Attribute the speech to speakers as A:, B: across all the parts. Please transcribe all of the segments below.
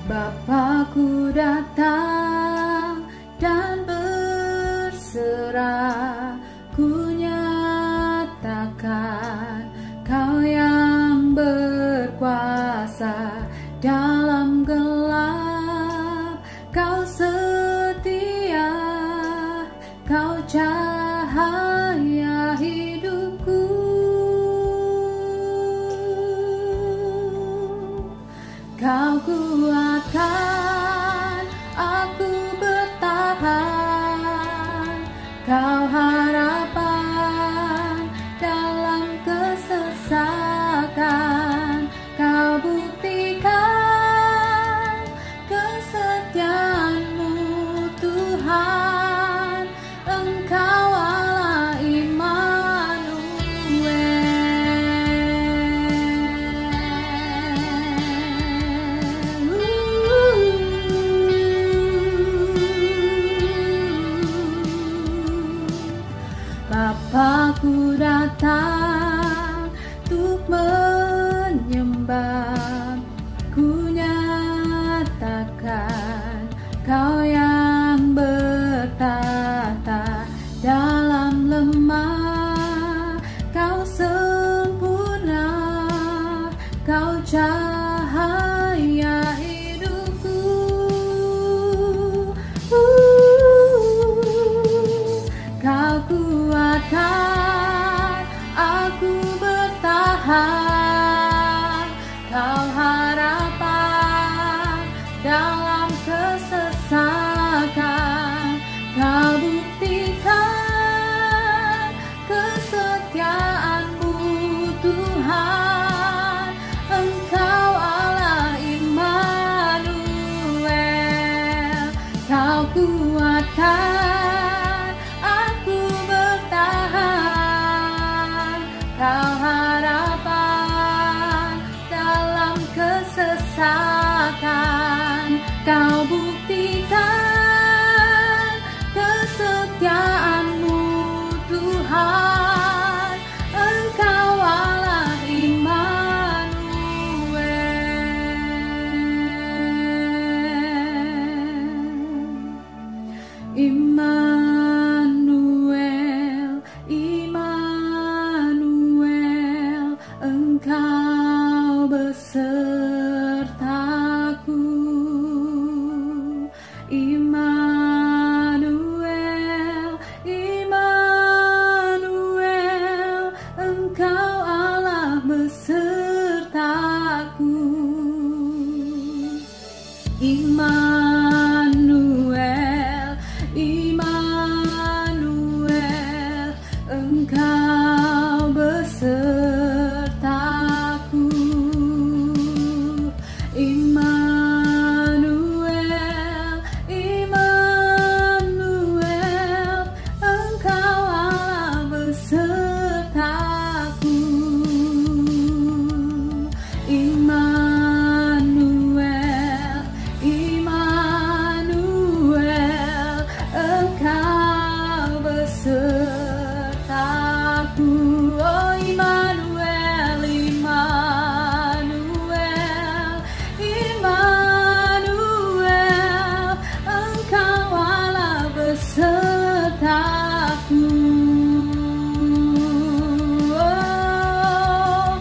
A: Bapakku datang dan berserah, ku nyatakan Kau yang berkuasa dalam gelap. Kau setia, Kau cahaya hidupku. Kau kuatkan aku bertahan, Kau harapan dalam kesesakan. Kau buktikan kesetiaan-Mu Tuhan, Engkau Allah Bapakku datang untuk menyembah, ku nyatakan Kau yang bertata dalam lemah. Kau sempurna, Kau cahaya hidupku. Kau kuatkan aku bertahan, Kau harapan dalam kesesakan. Kau buktikan kesetiaan-Mu Tuhan, Engkau Allah Immanuel. Kau kuatkan aku bertahan, Kau harapan dalam kesesakan. Kau buktikan kesetiaan-Mu Tuhan, Engkau Allah Immanuel, Immanuel, Engkau besertaku. Immanuel, Immanuel, Engkau Allah besertaku. Immanuel, Immanuel, Engkau besertaku. Immanuel, Immanuel, Engkau Allah besertaku. Immanuel, Immanuel, Engkau besertaku. Oh Immanuel, Immanuel, Immanuel, Engkau Allah besertaku. Oh,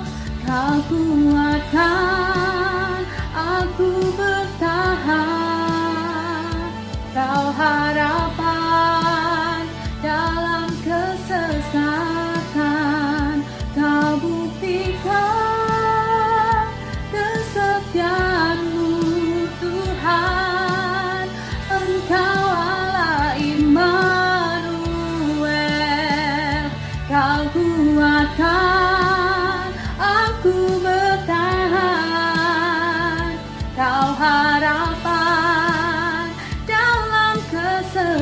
A: Kau kuatkan aku bertahan, Kau harapan dalam kesesakan. Kau buktikan kesetiaan-Mu Tuhan, Engkau Allah Immanuel. Kau kuatkan aku bertahan, Kau harapan dalam kesesakan.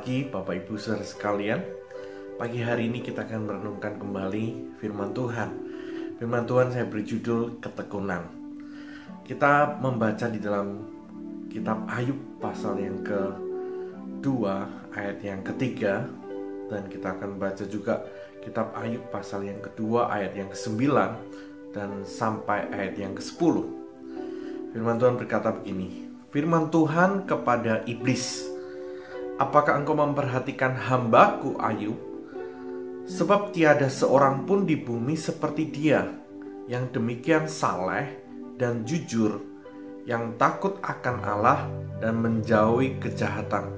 B: pagi Bapak Ibu Saudara sekalian. Pagi hari ini kita akan merenungkan kembali firman Tuhan. Firman Tuhan saya beri judul ketekunan. Kita membaca di dalam kitab Ayub pasal yang kedua ayat yang ketiga, dan kita akan baca juga kitab Ayub pasal yang kedua ayat yang ke-9 dan sampai ayat yang ke-10. Firman Tuhan berkata begini. Firman Tuhan kepada iblis, apakah engkau memperhatikan hambaku Ayub? Sebab tiada seorang pun di bumi seperti dia, yang demikian saleh dan jujur, yang takut akan Allah dan menjauhi kejahatan.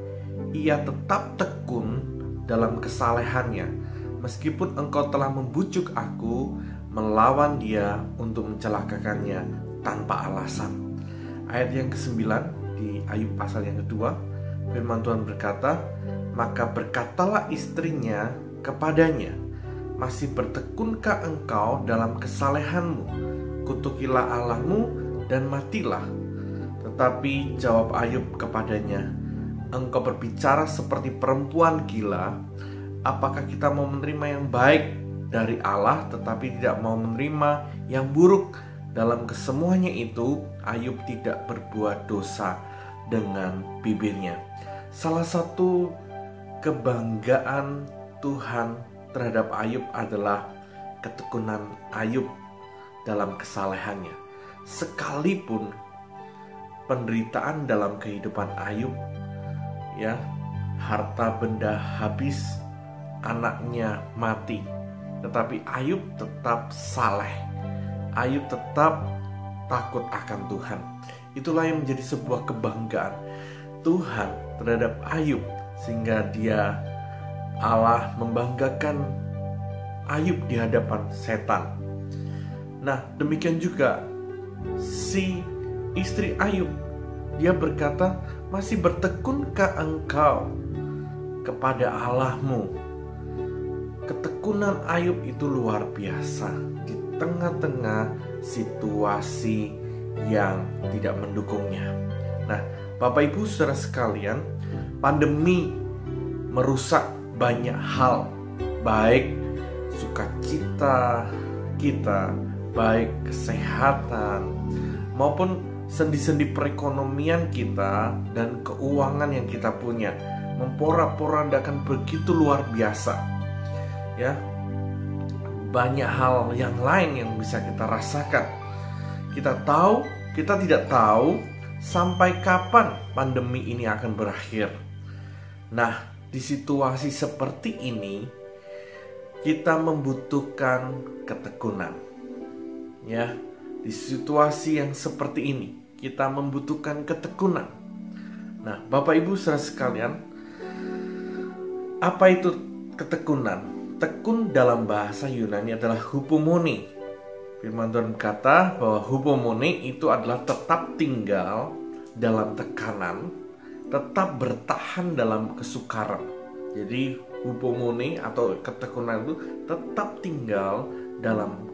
B: Ia tetap tekun dalam kesalehannya, meskipun engkau telah membujuk aku melawan dia untuk mencelakakannya tanpa alasan. Ayat yang ke-9 di Ayub pasal yang kedua, firman Tuhan berkata, maka berkatalah istrinya kepadanya, masih bertekunkah engkau dalam kesalehanmu? Kutukilah Allahmu dan matilah. Tetapi jawab Ayub kepadanya, engkau berbicara seperti perempuan gila. Apakah kita mau menerima yang baik dari Allah tetapi tidak mau menerima yang buruk? Dalam kesemuanya itu Ayub tidak berbuat dosa dengan bibirnya. Salah satu kebanggaan Tuhan terhadap Ayub adalah ketekunan Ayub dalam kesalehannya. Sekalipun penderitaan dalam kehidupan Ayub, ya, harta benda habis, anaknya mati, tetapi Ayub tetap saleh. Ayub tetap takut akan Tuhan. Itulah yang menjadi sebuah kebanggaan Tuhan terhadap Ayub, sehingga Allah membanggakan Ayub di hadapan setan. Nah, demikian juga si istri Ayub, dia berkata, masih bertekunkah engkau kepada Allahmu? Ketekunan Ayub itu luar biasa di tengah-tengah situasi yang tidak mendukungnya. Nah, Bapak Ibu Saudara sekalian, pandemi merusak banyak hal, baik sukacita kita, baik kesehatan, maupun sendi-sendi perekonomian kita dan keuangan yang kita punya, memporak-porandakan begitu luar biasa. Ya, banyak hal yang lain yang bisa kita rasakan. Kita tidak tahu sampai kapan pandemi ini akan berakhir. Nah, di situasi seperti ini kita membutuhkan ketekunan. Ya, di situasi yang seperti ini kita membutuhkan ketekunan. Nah, Bapak Ibu Saudara sekalian, apa itu ketekunan? Tekun dalam bahasa Yunani adalah hupomone. Firman Tuhan berkata bahwa hupomone itu adalah tetap tinggal dalam tekanan, tetap bertahan dalam kesukaran. Jadi hupomone atau ketekunan itu tetap tinggal dalam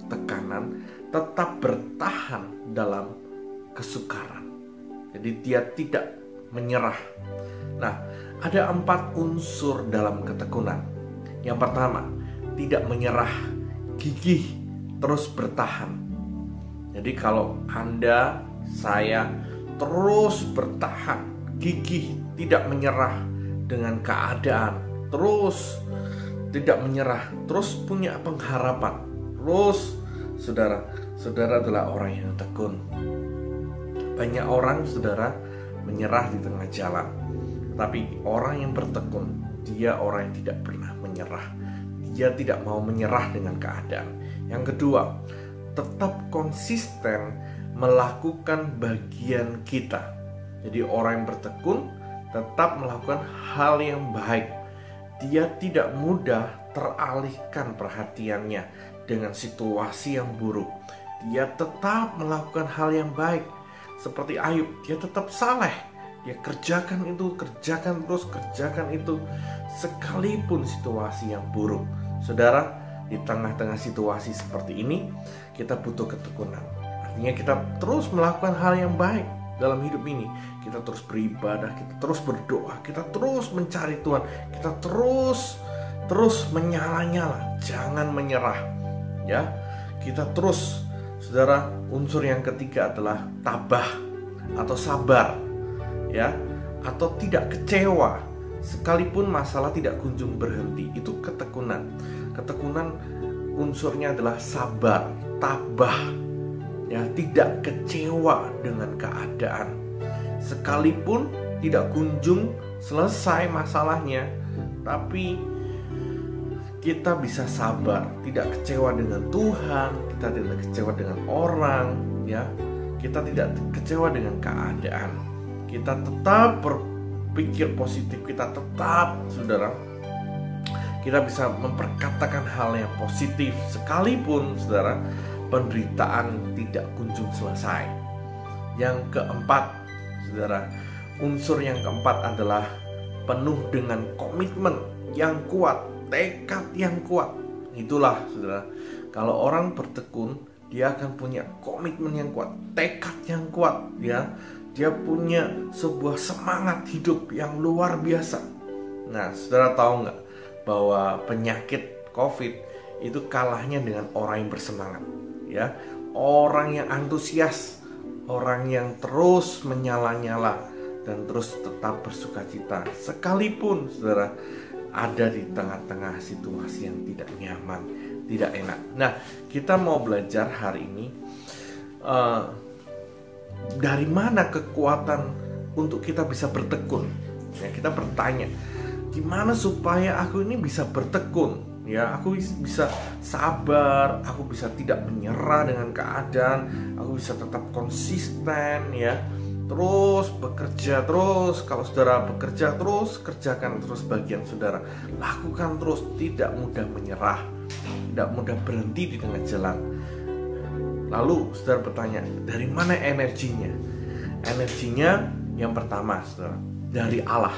B: tekanan, tetap bertahan dalam kesukaran. Jadi dia tidak menyerah. Nah, ada 4 unsur dalam ketekunan. Yang pertama, tidak menyerah, gigih, terus bertahan. Jadi kalau Anda, saya terus bertahan, gigih, tidak menyerah dengan keadaan, terus tidak menyerah, terus punya pengharapan, terus saudara adalah orang yang tekun. Banyak orang, saudara, menyerah di tengah jalan, tapi orang yang bertekun, dia orang yang tidak pernah menyerah. Dia tidak mau menyerah dengan keadaan. Yang kedua, tetap konsisten melakukan bagian kita. Jadi orang yang bertekun tetap melakukan hal yang baik. Dia tidak mudah teralihkan perhatiannya dengan situasi yang buruk. Dia tetap melakukan hal yang baik. Seperti Ayub, dia tetap saleh. Dia kerjakan itu, kerjakan terus, kerjakan itu, sekalipun situasi yang buruk. Saudara, di tengah-tengah situasi seperti ini, kita butuh ketekunan. Artinya kita terus melakukan hal yang baik. dalam hidup ini. Kita terus beribadah, kita terus berdoa, kita terus mencari Tuhan, kita terus menyala-nyala, jangan menyerah. Ya, kita terus, saudara. Unsur yang ketiga adalah tabah atau sabar, ya, atau tidak kecewa sekalipun masalah tidak kunjung berhenti. Itu ketekunan. Ketekunan unsurnya adalah sabar, tabah, ya, tidak kecewa dengan keadaan. Sekalipun tidak kunjung selesai masalahnya, tapi kita bisa sabar, tidak kecewa dengan Tuhan, kita tidak kecewa dengan orang, ya. Kita tidak kecewa dengan keadaan. Kita tetap berpikir positif, kita tetap, saudara, kita bisa memperkatakan hal yang positif sekalipun, saudara, penderitaan tidak kunjung selesai. Yang keempat, saudara, unsur yang keempat adalah penuh dengan komitmen yang kuat, tekad yang kuat. Itulah, saudara, kalau orang bertekun, dia akan punya komitmen yang kuat, tekad yang kuat, ya. Dia punya sebuah semangat hidup yang luar biasa. Nah, saudara tahu nggak bahwa penyakit COVID itu kalahnya dengan orang yang bersemangat, ya. Orang yang antusias, orang yang terus menyala-nyala dan terus tetap bersukacita sekalipun, saudara, ada di tengah-tengah situasi yang tidak nyaman, tidak enak. Nah, kita mau belajar hari ini dari mana kekuatan untuk kita bisa bertekun. Ya, kita bertanya, gimana supaya aku ini bisa bertekun? Ya, aku bisa sabar, aku bisa tidak menyerah dengan keadaan, aku bisa tetap konsisten, ya. Terus bekerja terus. Kalau saudara bekerja terus, kerjakan terus bagian saudara. Lakukan terus, tidak mudah menyerah, tidak mudah berhenti di tengah jalan. Lalu saudara bertanya, dari mana energinya? Energinya yang pertama, saudara, dari Allah.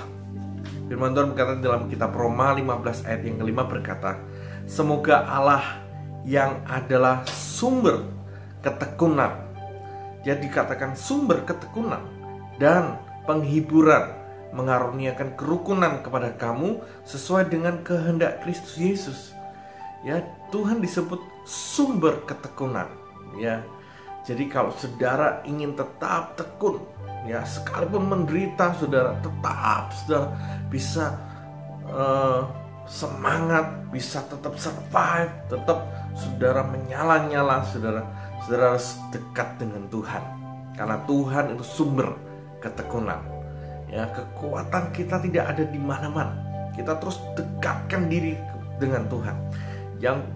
B: Firman Tuhan berkata dalam kitab Roma 15 ayat yang kelima berkata, semoga Allah yang adalah sumber ketekunan, dia dikatakan sumber ketekunan dan penghiburan, mengaruniakan kerukunan kepada kamu sesuai dengan kehendak Kristus Yesus. Ya, Tuhan disebut sumber ketekunan, ya. Jadi kalau saudara ingin tetap tekun, ya, sekalipun menderita, saudara tetap, saudara bisa semangat, bisa tetap survive, tetap saudara menyala-nyala, saudara harus dekat dengan Tuhan, karena Tuhan itu sumber ketekunan. Ya, kekuatan kita tidak ada di mana-mana. Kita terus dekatkan diri dengan Tuhan. Yang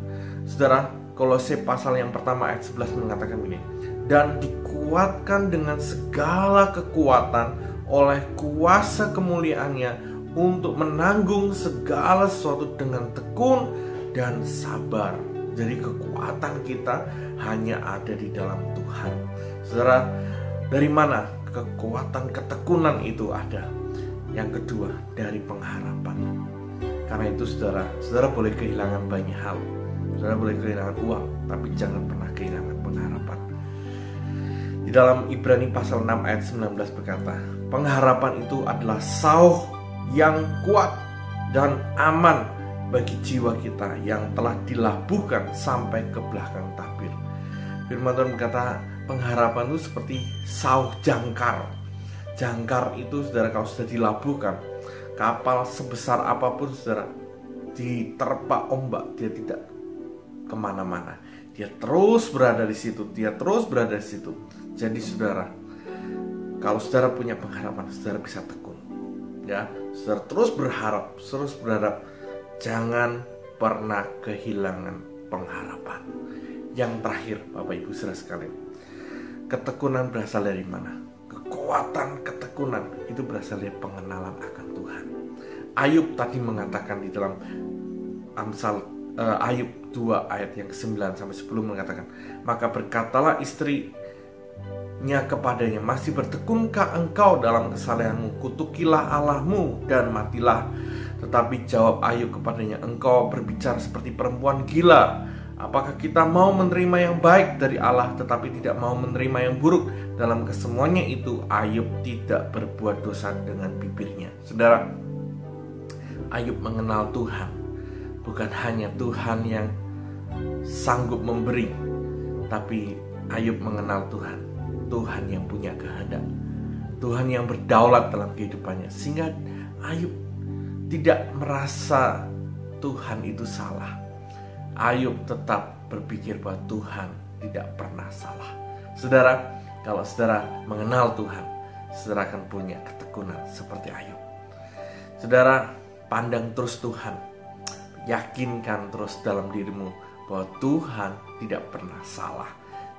B: saudara, Kolose pasal yang pertama ayat 11 mengatakan begini, dan dikuatkan dengan segala kekuatan oleh kuasa kemuliaannya untuk menanggung segala sesuatu dengan tekun dan sabar. Jadi kekuatan kita hanya ada di dalam Tuhan. Saudara, dari mana kekuatan ketekunan itu ada? Yang kedua, dari pengharapan. Karena itu saudara boleh kehilangan banyak hal. Saudara boleh kehilangan uang, tapi jangan pernah kehilangan pengharapan. Di dalam Ibrani pasal 6 ayat 19 berkata, pengharapan itu adalah sauh yang kuat dan aman bagi jiwa kita yang telah dilabuhkan sampai ke belakang tabir. Firman Tuhan berkata, pengharapan itu seperti sauh jangkar. Jangkar itu, saudara, kalau sudah dilabuhkan, kapal sebesar apapun, saudara, diterpa ombak, dia tidak kemana-mana. Dia terus berada di situ, Jadi saudara, kalau saudara punya pengharapan, saudara bisa tekun. Ya, saudara terus berharap, jangan pernah kehilangan pengharapan. Yang terakhir, Bapak Ibu saudara sekalian, ketekunan berasal dari mana? Kekuatan ketekunan itu berasal dari pengenalan akan Tuhan. Ayub tadi mengatakan di dalam Ayub 2 ayat yang 9 sampai 10 mengatakan, maka berkatalah istrinya kepadanya, masih bertekunkah engkau dalam kesalehanmu? Kutukilah Allahmu dan matilah. Tetapi jawab Ayub kepadanya, engkau berbicara seperti perempuan gila. Apakah kita mau menerima yang baik dari Allah tetapi tidak mau menerima yang buruk? Dalam kesemuanya itu Ayub tidak berbuat dosa dengan bibirnya. Saudara, Ayub mengenal Tuhan. Bukan hanya Tuhan yang sanggup memberi, tapi Ayub mengenal Tuhan. Tuhan yang punya kehendak, Tuhan yang berdaulat dalam kehidupannya. Sehingga Ayub tidak merasa Tuhan itu salah. Ayub tetap berpikir bahwa Tuhan tidak pernah salah. Saudara, kalau saudara mengenal Tuhan, saudara akan punya ketekunan seperti Ayub. Saudara, pandang terus Tuhan. Yakinkan terus dalam dirimu bahwa Tuhan tidak pernah salah.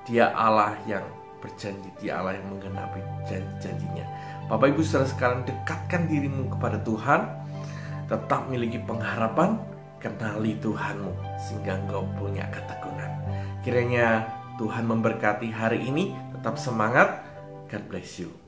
B: Dia Allah yang berjanji, Dia Allah yang menggenapi janji-janjinya. Bapak Ibu saudara sekalian, dekatkan dirimu kepada Tuhan. Tetap miliki pengharapan. Kenali Tuhanmu sehingga engkau punya ketekunan. Kiranya Tuhan memberkati hari ini. Tetap semangat. God bless you.